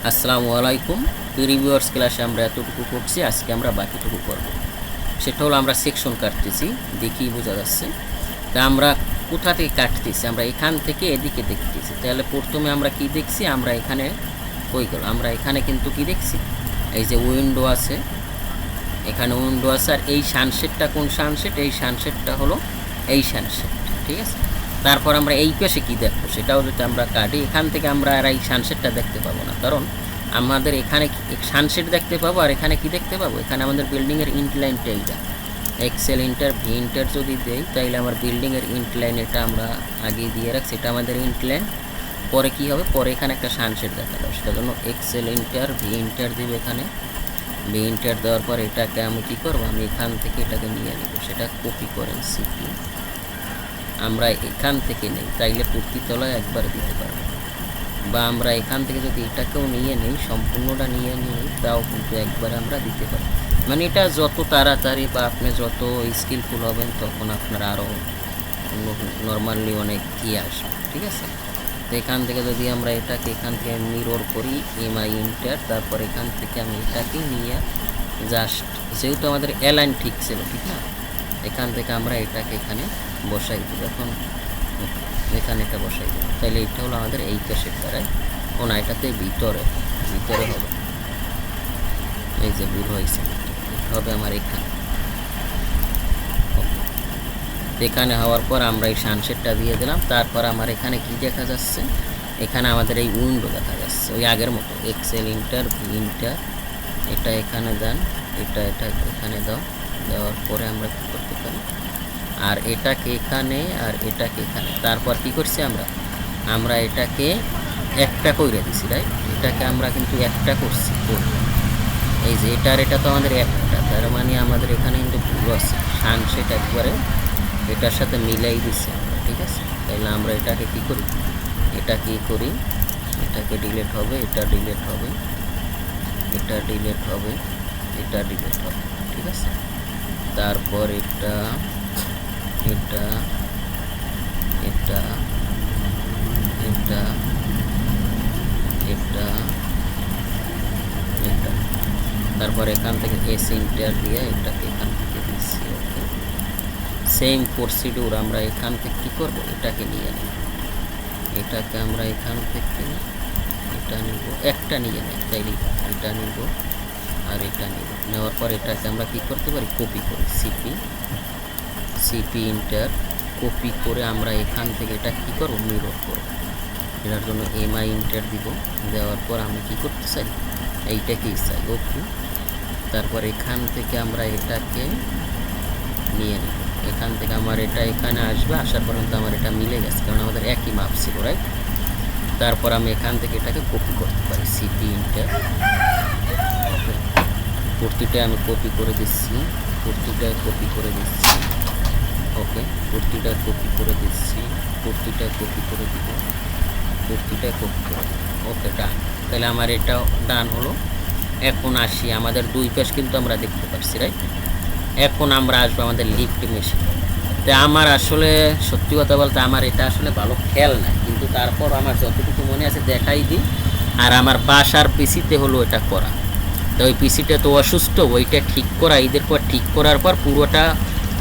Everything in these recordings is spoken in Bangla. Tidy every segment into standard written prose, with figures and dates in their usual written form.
আসসালামু আলাইকুম রিভিউয়ার্স ক্লাসে আমরা এতটুকু করছি, আজকে আমরা বাকিটুকু করব। সেটা হলো আমরা সেকশন কাটতেছি, দেখি বোঝা যাচ্ছে। তা আমরা কোথা থেকে কাটতেছি, আমরা এখান থেকে এদিকে দেখতেছি। তাহলে প্রথমে আমরা কি দেখছি, আমরা এখানে কই গেল, আমরা এখানে কিন্তু কি দেখছি, এই যে উইন্ডো আছে, এখানে উইন্ডো আছে। আর এই সানসেটটা কোন সানসেট, এই সানসেটটা হলো এই সানসেট, ঠিক আছে। তারপর আমরা এই পাশে কী দেখবো, সেটাও যদি আমরা কাটি, এখান থেকে আমরা আর এই সানসেটটা দেখতে পাবো না, কারণ আমাদের এখানে সানসেট দেখতে পাবো আর এখানে কি দেখতে পাবো, এখানে আমাদের বিল্ডিংয়ের ইন্টলাইনটা এইটা এক্সেল ইন্টার ভি ইন্টার যদি দেই, তাইলে আমার বিল্ডিংয়ের ইন্টলাইন এটা আমরা আগে দিয়ে রাখছি, এটা আমাদের ইন্টলাইন। পরে কি হবে, পরে এখানে একটা সানসেট দেখা যাবে, সেটার জন্য এক্সেল ইন্টার ভি ইন্টার দিব। এখানে ভি ইন্টার দেওয়ার পর এটাকে আমি কী করবো, আমি এখান থেকে এটাকে নিয়ে নেব, সেটা কপি করেন সিপি, আমরা এখান থেকে নেই, তাইলে প্রতি তলায় একবার দিতে পারবো। বা আমরা এখান থেকে যদি এটাকেও নিয়ে নেই, সম্পূর্ণটা নিয়ে নিই, তাও কিন্তু একবার আমরা দিতে পারি। মানে এটা যত তাড়াতাড়ি বা আপনি যত স্কিলফুল হবেন, তখন আপনার আরও নর্মালি অনেক কি আসবে, ঠিক আছে। তো এখান থেকে যদি আমরা এটাকে এখান থেকে মিরর করি, এমআই ইন্টার, তারপর এখান থেকে আমি এটাকে নিয়ে জাস্ট, যেহেতু আমাদের অ্যালাইন ঠিক ছিল, ঠিক না, এখান থেকে আমরা এটাকে এখানে বসাই দেবো। এখন এখানে এটা বসাই দেবো, তাহলে এটা হলো আমাদের এই পাশের দ্বারায়, কোন এটাতে ভিতরে ভিতরে হবে, এই যে ভুল হয়েছে, হবে আমার এখানে। এখানে হওয়ার পর আমরা এই সানসেটটা দিয়ে দিলাম। তারপর আমার এখানে কি দেখা যাচ্ছে, এখানে আমাদের এই উইন্ডো দেখা যাচ্ছে ওই আগের মতো, এক্সেল ইন্টার ভি ইন্টার, এটা এখানে দেন, এটা এখানে দাও, দেওয়ার পরে আমরা কী করতে পারি, আর এটাকে এখানে আর এটাকে এখানে। তারপর কি করছি আমরা এটাকে একটা করে দিছি, রাইট, এটাকে আমরা কিন্তু একটা করছি, এই যে এটা তো আমাদের একটা, তার মানে আমাদের এখানে কিন্তু ভুল আছে, সানসেট একবারে এটার সাথে মিলাই দিচ্ছি আমরা, ঠিক আছে। তাইলে আমরা এটাকে কি করি, এটা কি করি, এটাকে ডিলিট হবে, এটা ডিলিট হবে, এটা ডিলিট হবে, এটা ডিলিট হবে, ঠিক আছে। তারপর এটা এটা এটা এটা এটা এটা তারপর এখান থেকে এস ইন্টার দিয়ে এটাকে এখান থেকে দিচ্ছি। ওকে, সেম প্রসিডিউর আমরা এখান থেকে কী করবো, এটাকে নিয়ে নিই, এটাকে আমরা এখান থেকে এটা নিব, একটা নিয়ে নেই, তাইলে এটা নিব আর এটা নিব, নেওয়ার পর এটাকে আমরা কী করতে পারি, কপি করি, সিপি ইন্টার, কপি করে আমরা এখান থেকে এটা কী করবো, মিরর করব। এটার জন্য এমআই ইন্টার দিব, দেওয়ার পর আমি কী করতে চাই, এইটাকেই চাই। ওকে, তারপর এখান থেকে আমরা এটাকে নিয়ে নিব, এখান থেকে আমার এটা এখানে আসবে, আসার পর্যন্ত আমার এটা মিলে গেছে, কারণ আমাদের একই মাপ ছিল, রাইট। তারপর আমি এখান থেকে এটাকে কপি করতে পারি, সিপি ইন্টার, প্রতিটায় আমি কপি করে দিচ্ছি, প্রতিটায় কপি করে দিচ্ছি। ওকে, প্রতিটায় কপি করে দিচ্ছি, প্রতিটায় কপি করে দিব, প্রতিটায় কপি করে দিব। ওকে, ডান। তাহলে আমার এটাও ডান হলো। এখন আসি, আমাদের দুই পাশ কিন্তু আমরা দেখতে পাচ্ছি, রাইট। এখন আমরা আসবো আমাদের লিফট মেশিন। তো আমার আসলে সত্যি কথা বলতে আমার এটা আসলে ভালো খেয়াল নাই, কিন্তু তারপর আমার যতটুকু মনে আছে দেখাই দিই। আর আমার বাসার পিসিতে হলো এটা করা, তো ওই পিসিটা তো অসুস্থ, ওইটা ঠিক করা, ঈদের পর ঠিক করার পর পুরোটা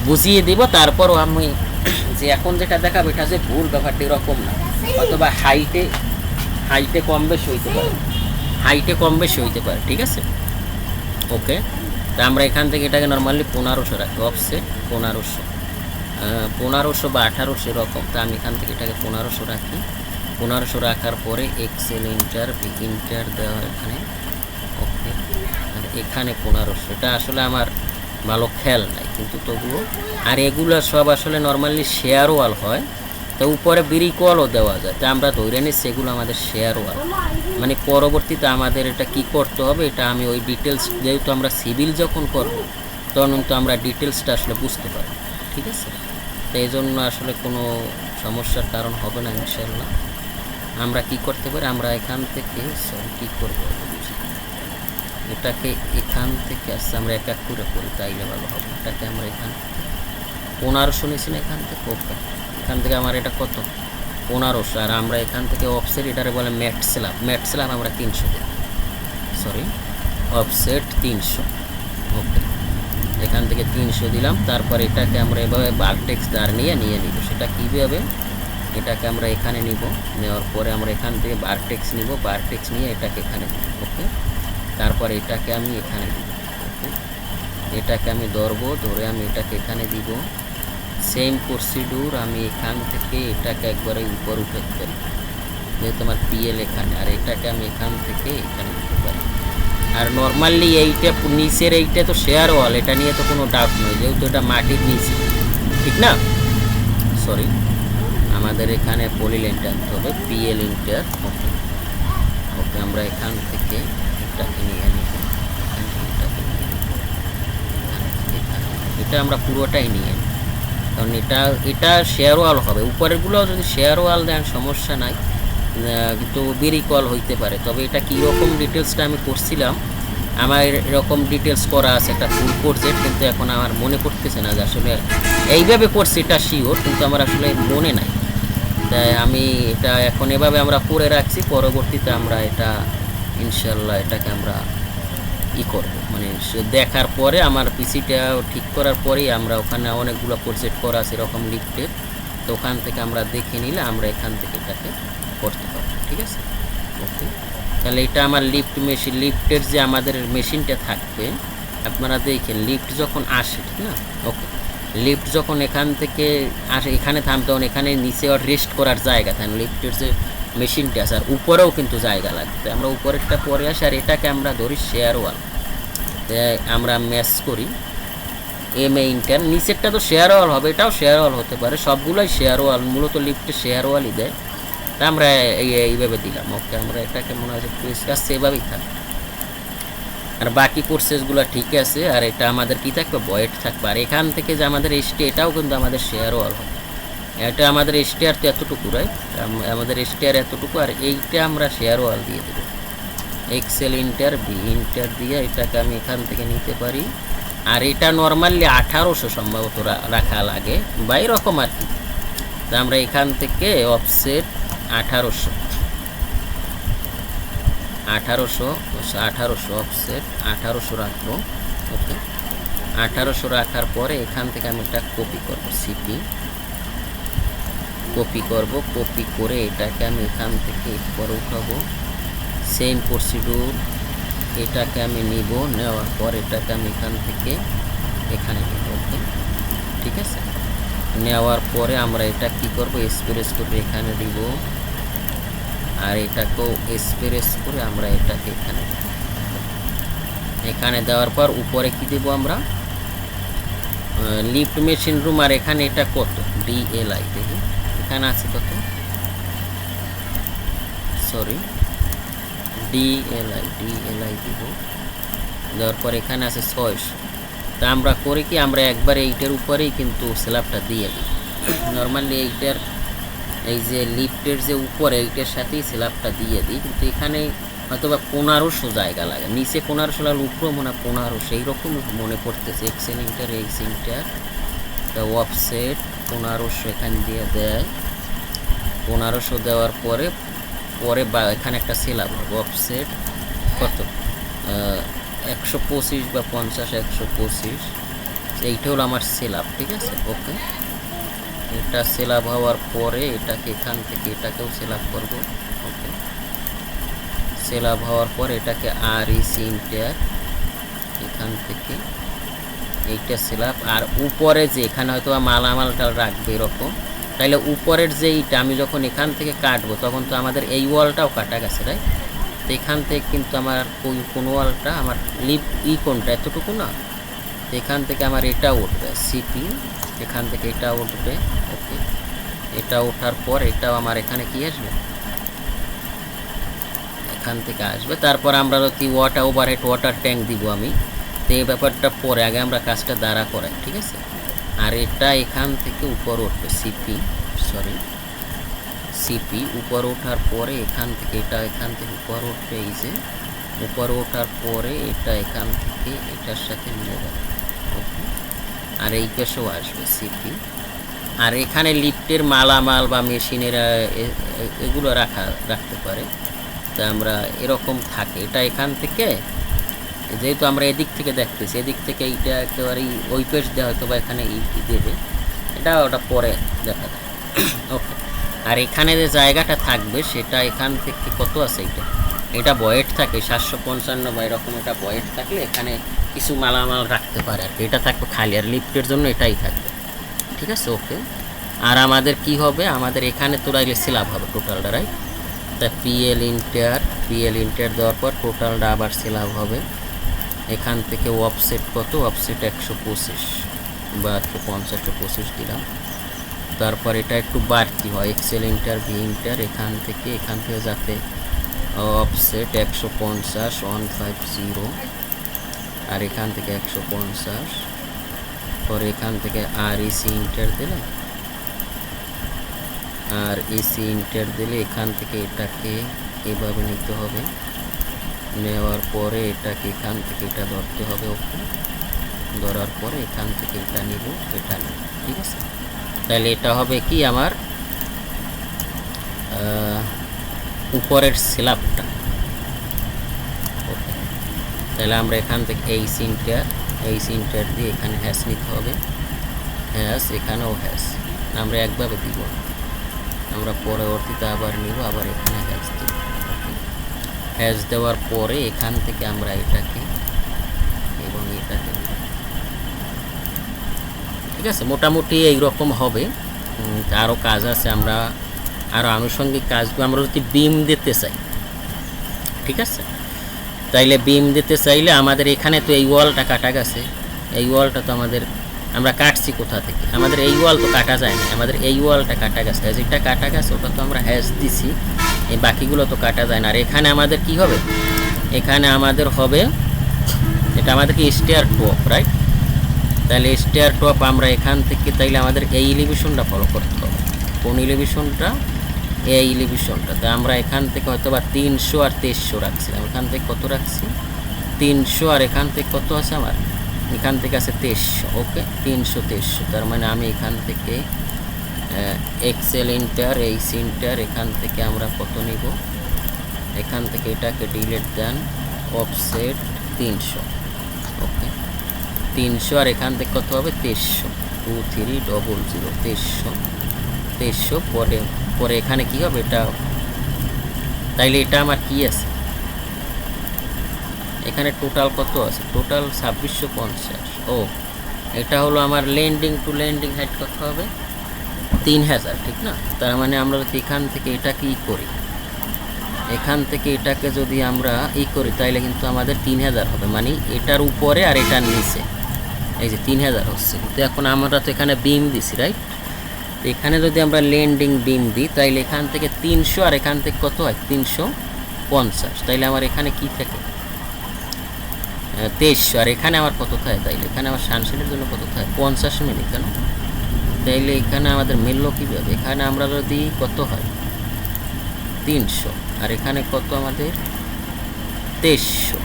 বুঝিয়ে দিব। তারপরও আমি যে এখন যেটা দেখাবো, এটা যে ভুল ব্যাপারটা এরকম না, অথবা হাইটে কম বেশি হইতে পারে, ঠিক আছে। ওকে, তা আমরা এখান থেকে এটাকে নর্মালি 1500 রাখি, অফসেট 1500 বা 1800 এরকম। তা আমি এখান থেকে এটাকে 1500 রাখি, 1500 রাখার পরে এক্সেল ইন্টার ভি ইন্টার দেওয়া এখানে। ওকে, আর এখানে 1500, এটা আসলে আমার ভালো খেয়াল নাই, কিন্তু তবুও। আর এগুলো সব আসলে নর্মালি শেয়ার ওয়াল হয়, তো উপরে ব্রিক ওয়ালও দেওয়া যায়, তা আমরা ধরে নিচ্ছি এগুলো আমাদের শেয়ার ওয়াল। মানে পরবর্তীতে আমাদের এটা কি করতে হবে, এটা আমি ওই ডিটেলস, যেহেতু আমরা সিভিল যখন করব তখন তো আমরা ডিটেলসটা আসলে বুঝতে পারব, ঠিক আছে। তো এই জন্য আসলে কোনো সমস্যার কারণ হবে না ইনশাল্লাহ। আমরা কি করতে পারি, আমরা এখান থেকে কী করবো, এটাকে এখান থেকে আসছে, আমরা এক এক করে করি, তাইলে ভালো হবে। এটাকে আমরা এখান থেকে 1500 নিয়েছি না এখান থেকে। ওকে, এখান থেকে আমার এটা কত, 1500, আর আমরা এখান থেকে অফসেট, এটারে বলে ম্যাট স্ল্যাব আমরা 300 দিই। Sorry offset 300। ওকে, এখান থেকে 300 দিলাম। তারপর এটাকে আমরা এভাবে ভার্টেক্স দ্বারা নিয়ে নিব। সেটা কীভাবে, এটাকে আমরা এখানে নিব, নেওয়ার পরে আমরা এখান থেকে ভার্টেক্স নিব, ভার্টেক্স নিয়ে এটাকে এখানে দিব। ওকে, তারপর এটাকে আমি এখানে দিব। ওকে, এটাকে আমি ধরে আমি এটাকে এখানে দিব। সেম প্রসিডিউর আমি এখান থেকে এটাকে একবারে উপর উঠাতে পারি, যেহেতু আমার পিএল এখানে, আর এটাকে আমি এখান থেকে এখানে দিতে পারি। আর নর্মালি এইটা নিচের এইটা তো শেয়ার ওয়াল, এটা নিয়ে তো কোনো ডাউট নয়, যেহেতু এটা মাটির নিচে, ঠিক না? সরি, আমাদের এখানে পলিলাইনটা আনতে হবে, পিএল ইন্টার। ওকে, ওকে, আমরা এখান থেকে এটাকে নিয়ে নিব, এখান থেকে এটাকে নিয়ে নিব, এখান থেকে এটা আমরা পুরোটাই নিয়ে নিব, কারণ এটা শেয়ার ওয়াল হবে। উপরেরগুলো যদি শেয়ার ওয়াল দেন সমস্যা নাই, কিন্তু ব্রিক ওয়াল হইতে পারে। তবে এটা কীরকম ডিটেলসটা আমি করছিলাম, আমার এরকম ডিটেলস করা আছে একটা ফুল প্রজেক্ট, কিন্তু এখন আমার মনে পড়তেছে না যে আসলে এইভাবে করছি, এটা শিওর, কিন্তু আমার আসলে মনে নাই। তাই আমি এটা এখন এভাবে আমরা করে রাখছি, পরবর্তীতে আমরা এটা ইনশাল্লাহ এটাকে আমরা করব, মানে দেখার পরে আমার পিসিটা ঠিক করার পরেই আমরা ওখানে অনেকগুলো প্রজেক্ট করা আছে এরকম লিফটের, তো ওখান থেকে আমরা দেখে নিলে আমরা এখান থেকে এটাকে করতে পারবো, ঠিক আছে? ওকে, তাহলে এটা আমার লিফট মেশিন, লিফটের যে আমাদের মেশিনটা থাকবে, আপনারা দেখেন লিফট যখন আসে, ঠিক না? ওকে, লিফট যখন এখান থেকে আসে এখানে থামতে, তখন এখানে নিচে আর রেস্ট করার জায়গা থাকে, লিফটের যে মেশিনটা আছে, আর উপরেও কিন্তু জায়গা লাগবে। আমরা উপরেরটা পরে আসি, আর এটাকে আমরা ধরি শেয়ার ওয়াল, আমরা ম্যাচ করি ইন্টার। নিচেরটা তো শেয়ার ওয়াল হবে, এটাও শেয়ার ওয়াল হতে পারে, সবগুলোই শেয়ার ওয়াল, মূলত লিফটে শেয়ার ওয়ালই দেয়। তা আমরা এইভাবে দিলাম। ওকে, আমরা এটাকে মনে হয় যে কাজ সেভাবেই থাকবে, আর বাকি প্রসেসগুলো ঠিক আছে। আর এটা আমাদের কি থাকবে, বয়েড থাকবে। আর এখান থেকে যে আমাদের এসটি, এটাও কিন্তু আমাদের শেয়ার ওয়াল হবে। এটা আমাদের এসটিআর তো এতটুকু, রাইট? আমাদের এসটিআর এতটুকু, আর এইটা আমরা শেয়ার ওয়াল দিয়ে দেবো, এক্সেল ইন্টার বি ইন্টার দিয়ে এটাকে আমি এখান থেকে নিতে পারি। আর এটা নর্মালি 1800 সম্ভবত রাখা লাগে বা এরকম আর কি। তো আমরা এখান থেকে অফসেট 1800 অফসেট 1800 রাখবো। ওকে, 1800 রাখার পরে এখান থেকে আমি এটা কপি করব, সিপি কপি করব, কপি করে এটাকে আমি এখান থেকে উপরে উঠাবো। সেম প্রসিডিউর, এটাকে আমি নিব, নেওয়ার পর এটাকে আমি এখান থেকে এখানে নিব। ওকে, ঠিক আছে, নেওয়ার পরে আমরা এটা কি করব, এক্সপ্রেস করে এখানে দিব, আর এটাকেও এক্সপ্রেস করে আমরা এটাকে এখানে দেওয়ার পর উপরে কি দেব আমরা, লিফট মেশিন রুম। আর এখানে এটা কত, ডিএলআই, দেখি এখানে আছে কত, সরি ডিএলআই দিব, দেওয়ার পর এখানে আছে 600। তা আমরা করি কি, আমরা একবারে এইটার উপরেই কিন্তু স্ল্যাবটা দিয়ে দিই। নর্মালি এইটার এই যে লিফটের যে উপরে এইটার সাথেই স্ল্যাবটা দিয়ে দিই, কিন্তু এখানে হয়তো বা 1500 জায়গা লাগে, নিচে 1500 লাগলে উপরেও মনে 1500, এইরকম মনে পড়তেছে। এক্সেল ইন্টার তা অফসেট 1500 এখানে দিয়ে দেয়। 1500 দেওয়ার পরে বা এখানে একটা স্ল্যাব হবে, অফসেট কত, 125 বা 50, 125, এইটা হলো আমার স্ল্যাব, ঠিক আছে? ওকে, এটা স্ল্যাব হওয়ার পরে এটাকে এখান থেকে এটাকেও স্ল্যাব করব। ওকে, স্ল্যাব হওয়ার পর এটাকে আর ইন্টার এখান থেকে এইটা স্ল্যাব। আর উপরে যে এখানে হয়তো মালামালটা রাখবে এরকম, তাইলে উপরের যে এইটা আমি যখন এখান থেকে কাটবো, তখন তো আমাদের এই ওয়ালটাও কাটা গেছে, রাইট? তো এখান থেকে কিন্তু আমার কোন ওয়ালটা আমার কোনটা এতটুকু না, তো এখান থেকে আমার এটা উঠবে, সিপি এখান থেকে এটা উঠবে। ওকে, এটা ওঠার পর এটাও আমার এখানে কি আসবে, এখান থেকে আসবে। তারপর আমরা যদি ওভারহেড ওয়াটার ট্যাঙ্ক দিব আমি, তো এই ব্যাপারটা পরে, আগে আমরা কাজটা দাঁড়া করাই, ঠিক আছে? আর এটা এখান থেকে উপর উঠবে, সিপি উপর ওঠার পরে এখান থেকে এটা এখান থেকে উপর উঠবে, এই যে উপর ওঠার পরে এটা এখান থেকে এটার সাথে মিলে যাবে। ওকে, আর এই পাশেও আসবে সিপি। আর এখানে লিফটের মালামাল বা মেশিনের এগুলো রাখতে পারে, তা আমরা এরকম থাকে, এটা এখান থেকে যেহেতু আমরা এদিক থেকে দেখতেছি, এদিক থেকে এইটা একেবারে ওই পেজ দেওয়া হয়তো বা এখানে দেবে, এটা ওটা পরে দেখা যায়। ওকে, আর এখানে যে জায়গাটা থাকবে সেটা এখান থেকে কত আছে, এটা বয়েট থাকে 755 বা এরকম, এটা বয়েট থাকলে এখানে কিছু মালামাল রাখতে পারে আর কি, এটা থাকবে খালি, আর লিফটের জন্য এটাই থাকবে, ঠিক আছে। ওকে, আর আমাদের কি হবে, আমাদের এখানে তোরাইলে স্ল্যাব হবে টোটালটা, রাইট? তা পিএল ইন্টার দেওয়ার পর টোটালটা আবার স্ল্যাব হবে। এখান থেকে অফসেট কত, অফসেট 125 বা 150 দিলাম। তারপর এটা একটু বাড়তি হয়, এক্সেল ইন্টার ভি ইন্টার, এখান থেকে যাতে অফসেট 150 150, আর এখান থেকে 150, পরে এখান থেকে আর ইসি ইন্টার দিলে, আর এসি ইন্টার দিলে এখান থেকে এটাকে এভাবে নিতে হবে, নেওয়ার পরে এটাকে এখান থেকে এটা ধরতে হবে। ওকে, ধরার পরে এখান থেকে এটা নিব, এটা নিব, ঠিক আছে। তাহলে এটা হবে কি আমার উপরের স্ল্যাবটা। ওকে, তাহলে আমরা এখান থেকে এই সিনটার দিয়ে এখানে হ্যাশ নিতে হবে, হ্যাশ, এখানেও হ্যাশ, আমরা একভাবে দিব না, আমরা পরবর্তীতে আবার নিব, আবার এখানে হ্যাশ দিব। হ্যাশ দেওয়ার পরে এখান থেকে আমরা এটাকে এবং এটাকে, ঠিক আছে, মোটামুটি এইরকম হবে। আরও কাজ আছে, আমরা আরও আনুষঙ্গিক কাজগুলো আমরা যদি বিম দিতে চাই, ঠিক আছে, তাইলে বিম দিতে চাইলে আমাদের এখানে তো এই ওয়ালটা কাটা গেছে, এই ওয়ালটা তো আমরা কাটছি কোথা থেকে, আমাদের এই ওয়াল তো কাটা যায় না, আমাদের এই ওয়ালটা কাটা গেছে, যেটা কাটা গেছে ওটা তো আমরা হ্যাশ দিছি, এই বাকিগুলো তো কাটা যায় না। আর এখানে আমাদের কি হবে, এখানে আমাদের হবে, এটা আমাদের কি স্টেয়ার টপ, রাইট? তাহলে স্টেয়ার টপ আমরা এখান থেকে, তাইলে আমাদের এই এলিভেশনটা ফলো করতে হবে। কোন এলিভেশনটা? এই এলিভেশনটা। তা আমরা এখান থেকে হয়তো বা 300 আর 2300 রাখছিলাম, এখান থেকে কত রাখছি 300, আর এখান থেকে কত আছে আমার, এখান থেকে আছে 2300। ওকে, 300 2300, তার মানে আমি এখান থেকে এক্সেল ইন্টার এই সিন্টার, এখান থেকে আমরা কত নিব, এখান থেকে এটাকে ডিলিট দেন, অফসেট 300। ওকে, 300, আর এখান থেকে কত হবে 2300, 2300, 2300, পরে এখানে কি হবে এটা, তাইলে এটা আমার কি আছে, এখানে টোটাল কত আছে, টোটাল 2650। ও, এটা হলো আমার ল্যান্ডিং টু ল্যান্ডিং হাইট কত হবে 3000, ঠিক না? তার মানে আমরা যদি এখান থেকে এটাকে করি, এখান থেকে এটাকে যদি আমরা করি, তাইলে কিন্তু আমাদের 3000 হবে, মানে এটার উপরে আর এটার নিচে, এই যে 3000 হচ্ছে। কিন্তু এখন আমরা তো এখানে বিম দিছি, রাইট? তো এখানে যদি আমরা ল্যান্ডিং বিম দিই, তাইলে এখান থেকে 300, আর এখান থেকে কত হয় 350, তাইলে আমার এখানে কি থাকে 2300, আর এখানে আমার কত থাকে, তাইলে এখানে আমার সানশেডের জন্য কত থাকে 50 মিনিট, কেন? তাইলে এখানে আমাদের মিলল কীভাবে, এখানে আমরা যদি কত হয় 300, আর এখানে কত আমাদের 2300,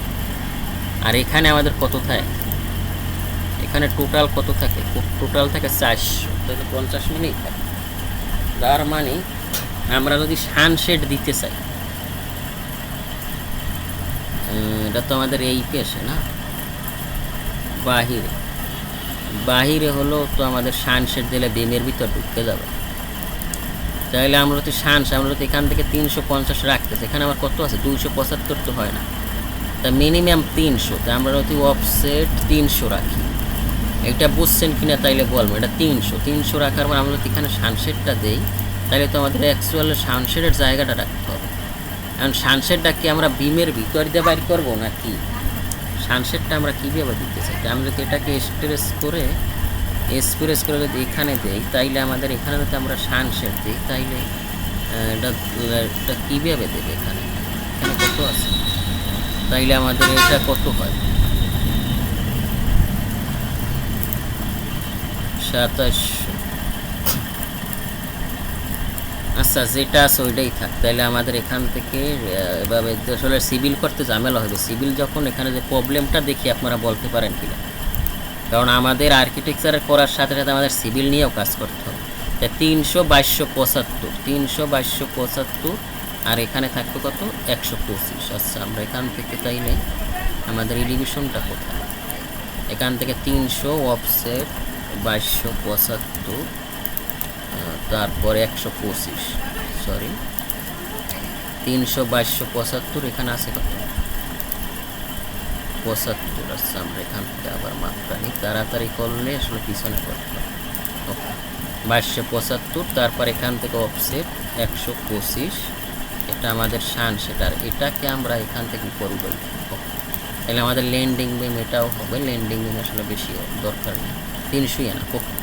আর এখানে আমাদের কত থাকে, এখানে টোটাল কত থাকে, টোটাল থাকে 400, তাহলে 50 মিনিট থাকে। তার মানে আমরা যদি সানশেড দিতে চাই, এটা তো আমাদের এই পেশে না, বাহিরে হলো তো আমাদের সানশেড দিলে বিমের ভিতর ঢুকে যাবে। তাহলে আমরা যদি আমরা যদি এখান থেকে 350 রাখতেছি, এখানে আমার কত আছে 275 তো হয় না, তা মিনিমাম 300, তা আমরা যদি অফসেট 300 রাখি, এটা বুঝছেন কিনা তাইলে বলবো, এটা 300 রাখার পর আমরা যদি এখানে সানশেডটা দেই, তাহলে তো আমাদের অ্যাকচুয়াল সানশেডের জায়গাটা রাখতে হবে। এখন সানশেডটা কি আমরা বিমের ভিতর দিয়ে বাইর করবো নাকি, সানশেডটা আমরা কীভাবে দিতে চাই, আমরা যদি এটাকে স্প্রেস করে যদি এখানে দেই, তাইলে আমাদের এখানে যদি আমরা সানশেড দিই, তাইলে এটা কীভাবে দেবে, এখানে কত আছে, তাইলে আমাদের এটা কত হয় 2700। আচ্ছা, যেটা আছে ওইটাই থাক, তাহলে আমাদের এখান থেকে এভাবে আসলে সিভিল করতে ঝামেলা হবে। সিভিল যখন এখানে যে প্রবলেমটা দেখি আপনারা বলতে পারেন কিনা, কারণ আমাদের আর্কিটেকচার করার সাথে সাথে আমাদের সিভিল নিয়েও কাজ করতে হবে। তাই 300/275 আর এখানে থাকবে কত 125। আচ্ছা আমরা এখান থেকে তাইলে আমাদের এলিভেশনটা কোথায়, এখান থেকে 300 অফসেট 2275, তারপরে 125, সরি 300 2275, এখানে আছে কত 75। আচ্ছা আমরা এখান থেকে আবার মাপটা নিই, তাড়াতাড়ি করলে আসলে পিছনে করতে হবে। ওকে 2275, তারপর এখান থেকে অফসেট 125, এটা আমাদের শান সেটার, এটাকে আমরা এখান থেকে উপরে বলি। তাহলে আমাদের ল্যান্ডিং বিম এটাও হবে, ল্যান্ডিং বিম আসলে বেশি দরকার নেই, 300 না। ওকে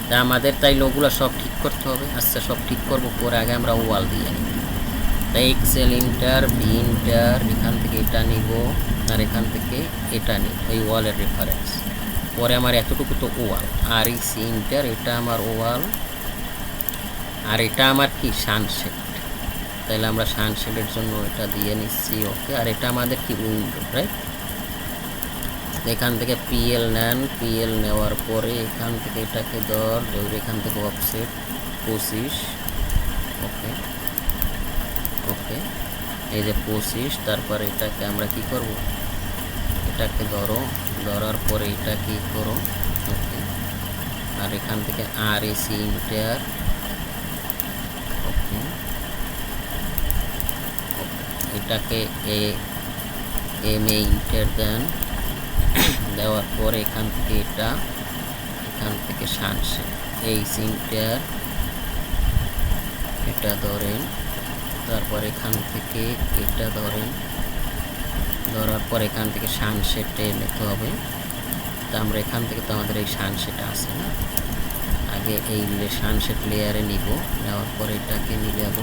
তা আমাদের তাইলে ওগুলো সব ঠিক করতে হবে। আচ্ছা সব ঠিক করবো, পরে আগে আমরা ওয়াল দিয়ে নিই। তাই এক্সেল ইন্টার বি ইন্টার, এখান থেকে এটা নিব আর এখান থেকে এটা নিব, এই ওয়ালের রেফারেন্স। পরে আমার এতটুকু তো ওয়াল, আর এই সি ইন্টার, এটা আমার ওয়াল, আর এটা আমার কি সানশেড। তাহলে আমরা সানশেডের জন্য এটা দিয়ে নিচ্ছি। ওকে আর এটা আমাদের কি উইন্ডো, রাইট। এখান থেকে পিএল নেন, পিএল নেওয়ার পরে এখান থেকে এটাকে ধরে এখান থেকে অফসেট 25। ওকে ওকে এই যে 25, তারপরে এটাকে আমরা কি করব, এটাকে ধরার পরে এটা কি করো। ওকে আর এখান থেকে আর এসি ইন্টার, ওকে এটাকে এম এ ইন্টার দেন, দেওয়ার পরে এখান থেকে এটা, এখান থেকে সানশেড এই ইন্টার, এটা ধরেন, তারপর এখান থেকে এটা ধরার পর এখান থেকে সানশেডে নিতে হবে। তা আমরা এখান থেকে তো আমাদের এই সানশেড আছে না, আগে এই সানশেড লেয়ারে নিব, নেওয়ার পর এটাকে নিয়ে যাব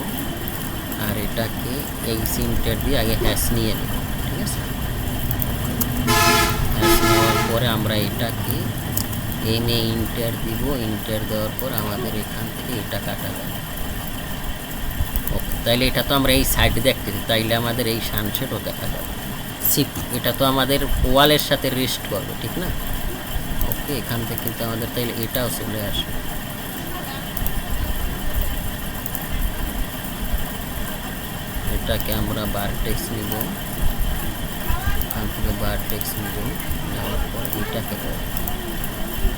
আর এটাকে এই সিমটার দিয়ে আগে হ্যাশ নিয়ে নেব। ঠিক আছে, হ্যাশ নেওয়ার পরে আমরা এটাকে এম এ ইন্টার দিব, ইন্টার দেওয়ার পর আমাদের এখান থেকে এটা কাটা যাবে। ওকে তাইলে এটা তো আমরা এই সাইডে দেখতেছি, তাইলে আমাদের এই সানশেডও দেখা যাবে। সিপি এটা তো আমাদের ওয়ালের সাথে রেস্ট করবে, ঠিক না। ওকে এখান থেকে কিন্তু আমাদের তাইলে এটাও চলে আসবে। এটাকে আমরা ভার্টেক্স নিব, এখান থেকে ভার্টেক্স নিব, নেওয়ার পর এটাকে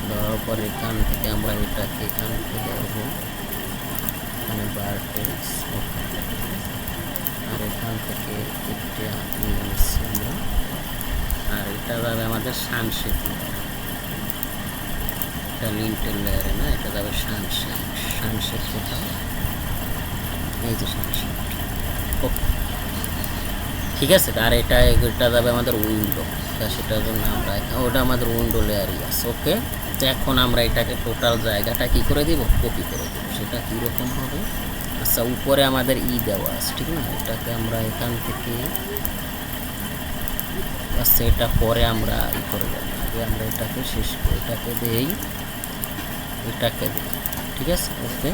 ধরার পর এখান থেকে আমরা এটাকে এখান থেকে ধরবো, এখানে ভার্টেক্স। আর এখান থেকে এটা নিয়ে নিচ্ছি আমরা, আর এটা যাবে আমাদের সানশেড, এটা লিন্টেল লেয়ারে না, এটা যাবে সানশেড কোথাও, এই যে সানশেড। ওকে ঠিক আছে, আর এটা যাবে আমাদের উইন্ডো, তা সেটার জন্য আমরা ওটা আমাদের উইন্ডো লেয়ারই আছে। ওকে তো এখন আমরা এটাকে টোটাল জায়গাটা কি করে দিব, কপি করে দেবো। সেটা কীরকম হবে, আচ্ছা উপরে আমাদের দেওয়া আছে, ঠিক না। এটাকে আমরা এখান থেকে, আচ্ছা এটা পরে আমরা করে দেবো, আগে আমরা এটাকে শেষ করে এটাকে দেই, এটাকে দিই, ঠিক আছে। ওকে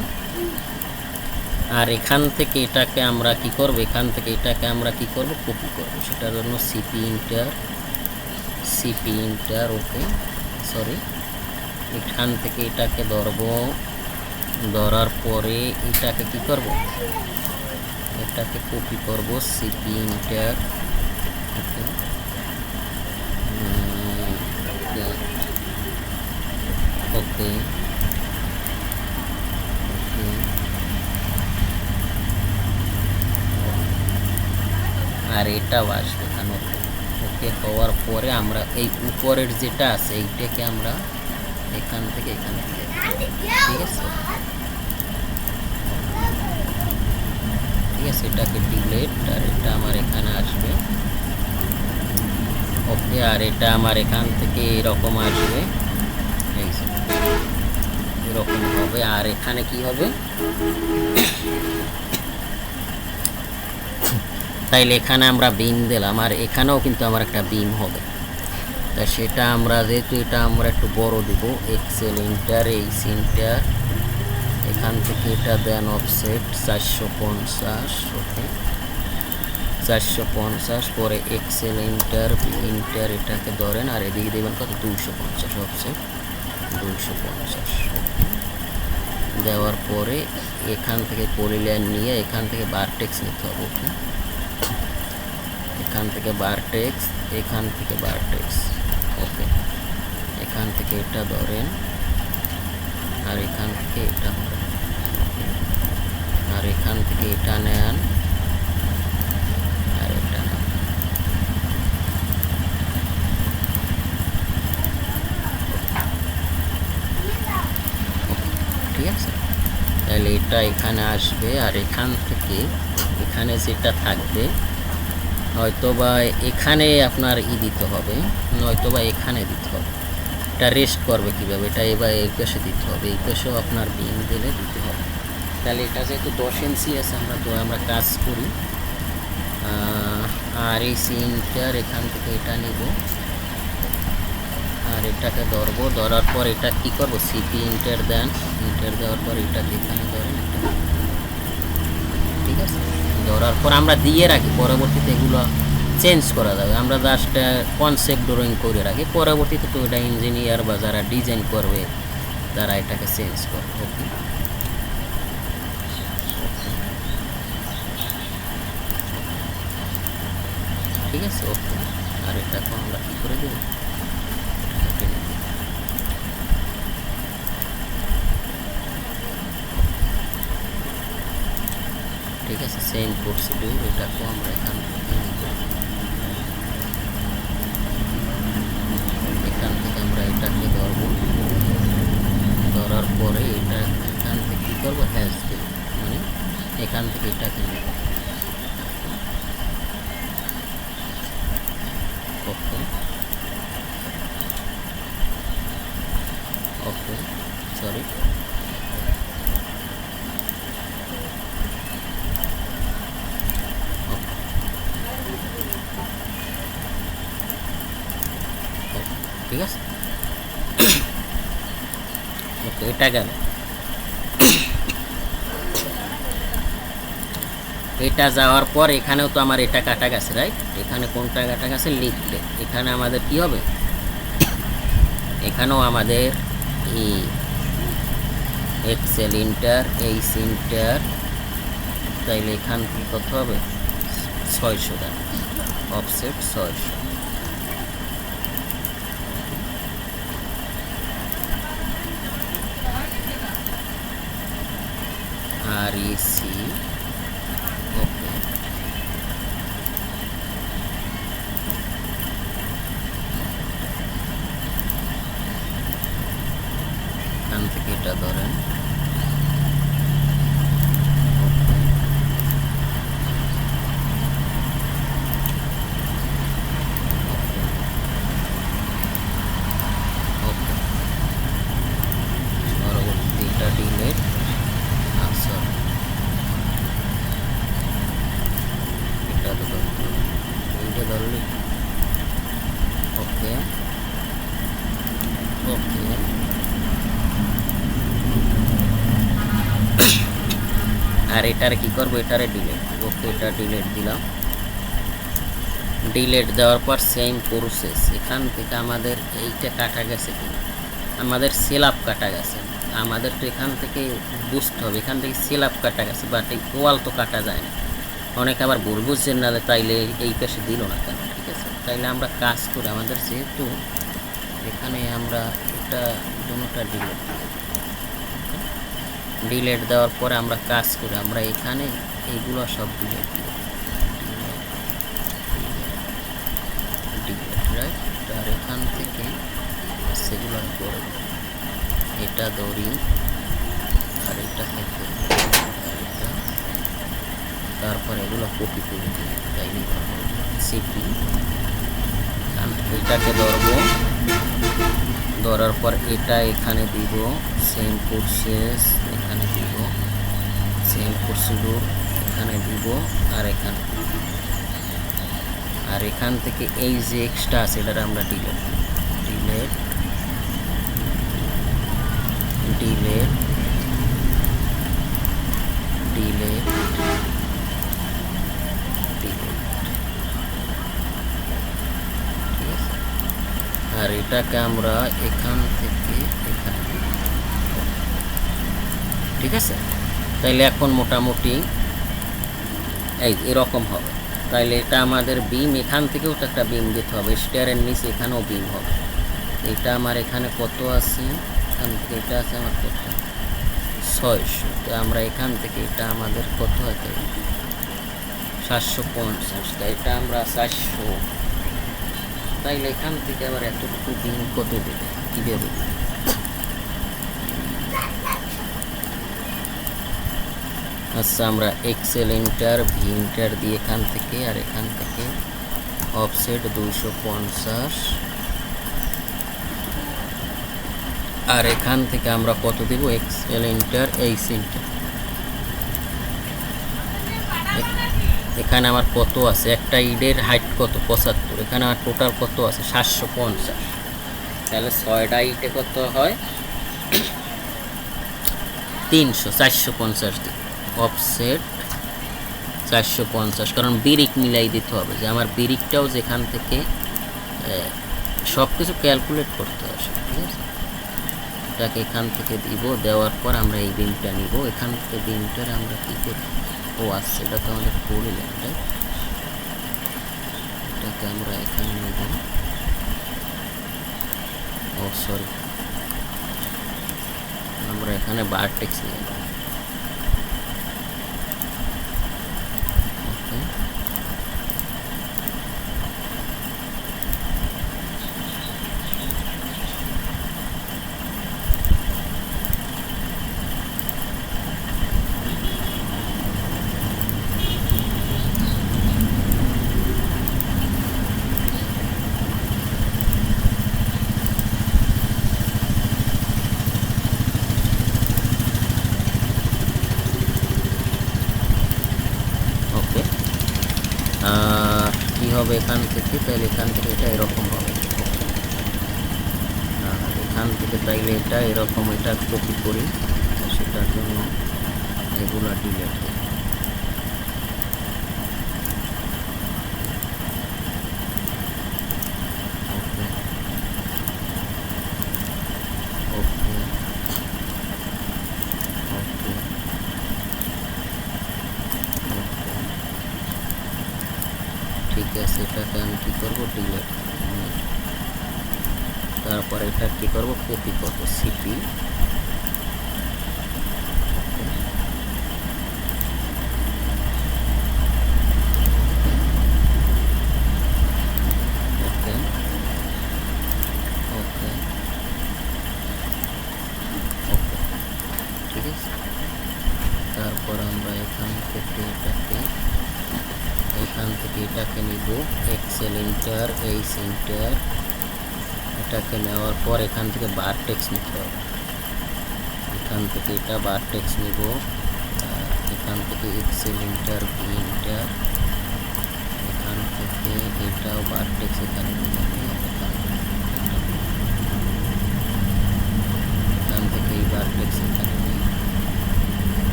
আর এখান থেকে এটাকে আমরা কি করব, এখান থেকে এটাকে আমরা কি করব, কপি করব। সেটার জন্য সিপি ইন্টার, ওকে সরি, এখান থেকে এটাকে ধরার পরে এটাকে কি করব, এটাকে কপি করব, সিপি ইন্টার। ওকে ওকে আর এটাও আসবে এখানে। ওকে হওয়ার পরে আমরা এই উপরের যেটা আছে এইটাকে আমরা এখান থেকে এখানে দিয়ে, ঠিক আছে। ঠিক আছে এটাকে ডিলেট, আর এটা আমার এখানে আসবে। ওকে আর এটা আমার এখান থেকে এরকম আসবে, এরকম হবে। আর এখানে কি হবে, তাইলে এখানে আমরা বিম দিলাম, আর এখানেও কিন্তু আমার একটা বিম হবে। তা সেটা আমরা যেহেতু এটা আমরা একটু বড় দিব, এক্সেল ইন্টার এইচ ইন্টার, এখান থেকে এটা দেন অফসেট 450। ওকে 450, পরে এক্সেল ইন্টার বি ইন্টার, এটাকে ধরেন আর এদিকে দেবেন কত 250 অফসেট 250। ওকে দেওয়ার পরে এখান থেকে পলিলাইন নিয়ে এখান থেকে ভার্টেক্স নিতে হবে। ওকে, এখান থেকে ভার্টেক্স, এখান থেকে ভার্টেক্স। ওকে, এখান থেকে এটা ধরেন আর এখান থেকে এটা ধরেন, আর এখান থেকে এটা নেন আর এটা নেন। ঠিক আছে, তাহলে এটা এখানে আসবে আর এখান থেকে এখানে যেটা থাকবে হয়তোবা এখানে আপনার দিতে হবে, নয়তোবা এখানে দিতে হবে। এটা রেস্ট করবে কীভাবে, এটা এবার এই পাশে দিতে হবে, এই পাশেও আপনার বিম দিলে দিতে হবে। তাহলে এটা যেহেতু 10 ইঞ্চি আছে আমরা কাজ করি। আর এই সিনটার এখান থেকে এটা নিব আর এটাকে ধরবো, ধরার পর এটা কি করব, সিপি ইন্টার দেন, ইন্টার দেওয়ার পর এটাকে এখানে ধরেন। ঠিক আছে, ধরার পর আমরা দিয়ে রাখি, পরবর্তীতে এগুলো চেঞ্জ করা যাবে। আমরা জাস্ট কনসেপ্ট ড্রয়িং করে রাখি, পরবর্তীতে তো এটা ইঞ্জিনিয়ার বা যারা ডিজাইন করবে তারা এটাকে চেঞ্জ করবে। ওকে, ঠিক আছে। ওকে, আর এটাকে আমরা কী করে দেব, ঠিক আছে, সেম প্রসিডিউর। এটাকেও আমরা এখান থেকে আমরা এটাকে ধরবো, ধরার পরে এটা এখান থেকে কী করবো, হ্যাশ দেব, মানে এখান থেকে এটাকে নেব। ওকে, ওকে, সরি, ঠিক আছে। ওকে, এটা গেল। এটা যাওয়ার পর এখানেও তো আমার এটা কাটা গেছে, রাইট? এখানে কোনটা কাটা গেছে, লিখলে এখানে আমাদের কি হবে, এখানেও আমাদের এই এক্সেল ইন্টার, এই সিন্টার, তাইলে এখান থেকে কত হবে, 600 দেন, অফসেট 600। আর ইসি, ওকে, এখান থেকে এটা ধরেন, পরবর্তী এটা ডিলেট, সরি এটা তো এইটা ধরলে। ওকে, ওকে, আর এটারে কি করবো, এটারে ডিলেট। ওকে, এটা ডিলেট দিলাম। ডিলেট দেওয়ার পর সেম প্রসেস, এখান থেকে আমাদের এইটা কাটা গেছে কিনা, আমাদের সেল আপ কাটা গেছে, আমাদের তো এখান থেকে বুঝতে হবে, এখান থেকে সেল আপ কাটা গেছে, বাট এই ওয়াল তো কাটা যায় না। অনেকে আবার ভুল বুঝছেন না, তাইলে এই পাশে দিল না কেন। ঠিক আছে, তাইলে আমরা কাজ করি, আমাদের যেহেতু এখানে আমরা এটা দুটোটা ডিলেট, ডিলেট দেওয়ার পরে আমরা কাজ করি, আমরা এখানে এইগুলো সব ডিলেট দিই, ডিলেট, রাইট? আর এখান থেকে সেগুলো করে এটা ধরি আর এটা থেকে এটা, তারপর এগুলো কপি করে দিই, তাইলে সিপি, এটাকে ধরবো, ধরার পর এটা এখানে দিব, সেম প্রসেস এখানে দিব, সেম প্রসিডিউর এখানে দিব, আর এখানে, আর এখান থেকে এই যে এক্সট্রা আছে এটা আমরা delete, delete, delete, delete, delete. ঠিক আছে, আর এটাকে আমরা এখান থেকে এখানে, ঠিক আছে। তাইলে এখন মোটামুটি এই এরকম হবে। তাইলে এটা আমাদের বিম, এখান থেকেও তো একটা বিম দিতে হবে, স্টেয়ারের নিচে এখানেও বিম হবে। এটা আমার এখানে কত আছে, এখান থেকে এটা আছে আমার কত 600, তো আমরা এখান থেকে এটা আমাদের কত হয় 750, তো এটা আমরা 400। তাইলে এখান থেকে আবার এতটুকু বিম কত দেবে, কীভাবে দেবে? আচ্ছা, আমরা এক্সেল এন্টার ভি এন্টার দিয়ে এখান থেকে আর এখান থেকে অফসেট 250, আর এখান থেকে আমরা কত দেব, এক্সেল এন্টার এইচ এন্টার। এখানে আমার কত আছে, একটা ইডের হাইট কত 75, এখানে আমার টোটাল কত আছে 750। তাহলে 6টা ইটে কত হয় 300, 450 দিই অফসেট 450, কারণ বিরিক মিলাই দিতে হবে, যে আমার বিরিকটাও যেখান থেকে সব কিছু ক্যালকুলেট করতে আসে, ঠিক আছে। এটাকে এখান থেকে দিব, দেওয়ার পর আমরা এই বিমটা নিব, এখান থেকে বিমটার আমরা কী করি, ও আচ্ছা এটা তো আমাদের পড়ে যায়, এটাকে আমরা এখানে নেব, ও সরি আমরা এখানে ভার্টেক্স নিয়ে নেব। কি হবে এখান থেকে, তাইলে এখান থেকে এটা এরকম হবে, এখান থেকে তাইলে এটা এরকম, এটা কপি করি, সেটার জন্য এগুলা ডিলেট। ওকে ওকে ওকে ঠিক আছে, এটাকে আমি কী করবো, ডিলেট। তারপরে এটা কী করবো, কপি করবো, সিপি, ওকে ওকে ওকে ঠিক আছে। তারপর আমরা এখান থেকে এটাকে নিব, এক্সেল এন্টার এইচ এন্টার, এটাকে নেওয়ার পর এখান থেকে ভার্টেক্স নিতে হবে, এখান থেকে এটা ভার্টেক্স নিব, এখান থেকে এক্সেল এন্টার ভি এন্টার, এখান থেকে এটাও ভার্টেক্স এখানে নিব, এখান থেকে এই ভার্টেক্স এখানে নিই,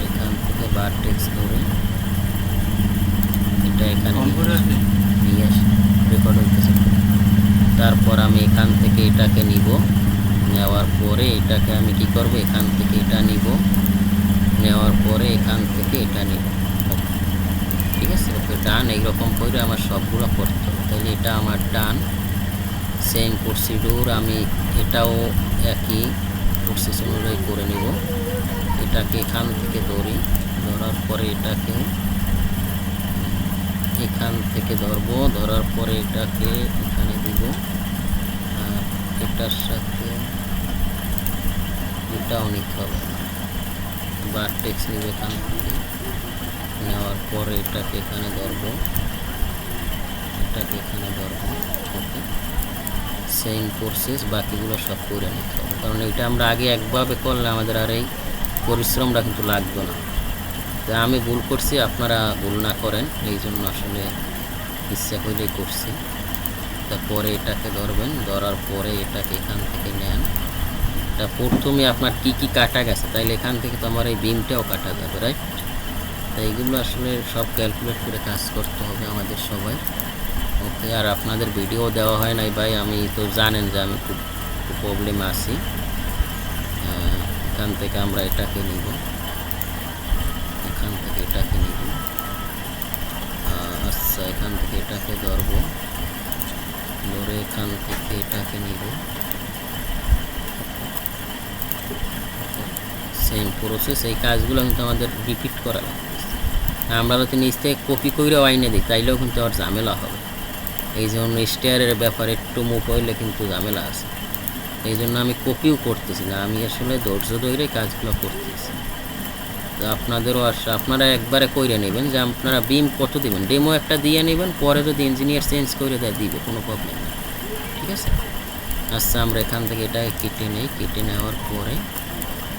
এখান থেকে ভার্টেক্স ধরে এটা এখানে নিয়ে আসি, রেকর্ড হইতেছে। তারপর আমি এখান থেকে এটাকে নিব, নেওয়ার পরে এটাকে আমি কি করব, এখান থেকে এটা নিব, নেওয়ার পরে এখান থেকে এটা নিব, ঠিক আছে। ওকে ডান, এইরকম করে আমার সবগুলো করতে হবে। তাহলে এটা আমার ডান, সেম প্রসিডিউর আমি এটাও একই প্রসিডিউরে করে নিব। এটাকে এখান থেকে ধরার পরে এটাকে এখান থেকে ধরবো, ধরার পরে এটাকে এখানে দিব, আর এটার সাথে এটাও নিতে হবে, ভার্টেক্স নিব এখান থেকে, নেওয়ার পরে এটাকে এখানে ধরবো, এটাকে এখানে ধরবো, ওকে। সেম প্রসেস বাকিগুলো সব করে নিতে হবে, কারণ এটা আমরা আগে একভাবে করলে আমাদের আর এই পরিশ্রমটা কিন্তু লাগবে না। তা আমি ভুল করছি, আপনারা ভুল না করেন, এই জন্য আসলে ইচ্ছা করলেই করছি। তারপরে এটাকে ধরবেন, ধরার পরে এটাকে এখান থেকে নেন, তা প্রথমে আপনার কি কি কাটা গেছে, তাইলে এখান থেকে তো আমার এই বিমটাও কাটা যাবে, রাইট। তাই এগুলো আসলে সব ক্যালকুলেট করে কাজ করতে হবে আমাদের সবাই, ওকে। আর আপনাদের ভিডিও দেওয়া হয় নাই ভাই, আমি তো জানেন যে আমি খুব প্রবলেমে আছি। এখান থেকে আমরা এটাকে নিব, এখান থেকে এটাকে নিব। আচ্ছা, এখান থেকে এটাকে ধরবো, ধরে এখান থেকে এটাকে নিব। সেম প্রসেস, এই কাজগুলো কিন্তু আমাদের রিপিট করা লাগতেছে। আমরা যদি নিচ থেকে কপি করে আইনে দিই তাইলেও কিন্তু আর ঝামেলা হবে। এই জন্য স্টেয়ারের ব্যাপারে একটু মুভ হইলে কিন্তু ঝামেলা আছে। এই জন্য আমি কপিও করতেছি না, আমি আসলে ধৈর্য ধরে কাজগুলো করতেছি। তো আপনাদেরও আপনারা একবারে কইরে নেবেন যে আপনারা বিম কত দিবেন, ডেমো একটা দিয়ে নেবেন, পরে যদি ইঞ্জিনিয়ার চেঞ্জ করে দেয় দিবে, কোনো প্রবলেম নেই, ঠিক আছে। আচ্ছা, আমরা এখান থেকে এটা কেটে নেই। কেটে নেওয়ার পরে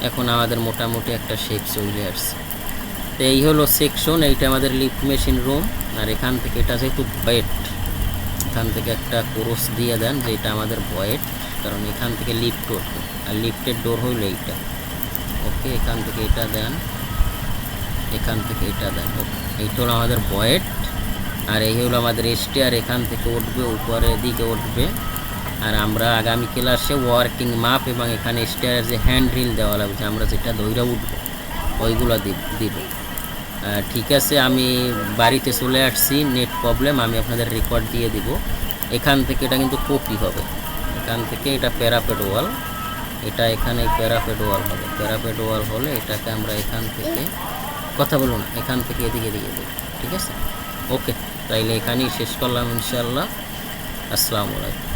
এখন আমাদের মোটামুটি একটা শেপ চলে আসছে। তো এই হলো সেকশন, এইটা আমাদের লিফট মেশিন রুম। আর এখান থেকে এটা যেহেতু ভয়েট, এখান থেকে একটা ক্রস দিয়ে দেন যে এটা আমাদের ভয়েট, কারণ এখান থেকে লিফট উঠবে, আর লিফটের ডোর হইল এইটা। ওকে, এখান থেকে এটা দেন, এখান থেকে এটা দেন। ওকে, এইটা হলো আমাদের ভয়েট। আর এই হলো আমাদের স্টেয়ার, এখান থেকে উঠবে, উপরের দিকে উঠবে। আর আমরা আগামী ক্লাসে ওয়ার্কিং মাপ এবং এখানে স্টেয়ারের যে হ্যান্ড রিল দেওয়া লাগবে, আমরা যেটা ধইরা উঠবো ওইগুলো দিব। ঠিক আছে, আমি বাড়িতে চলে আসছি, নেট প্রবলেম, আমি আপনাদের রেকর্ড দিয়ে দিব। এখান থেকে এটা কিন্তু কপি হবে, এখান থেকে এটা প্যারাপেড ওয়াল, এটা এখানে প্যারাপেড ওয়াল হবে। প্যারাপেড ওয়াল হলে এটাকে আমরা এখান থেকে, কথা বলুন না, এখান থেকে এদিকে দেব, ঠিক আছে। ওকে, তাইলে এখানেই শেষ করলাম ইনশাআল্লাহ। আসসালামু আলাইকুম।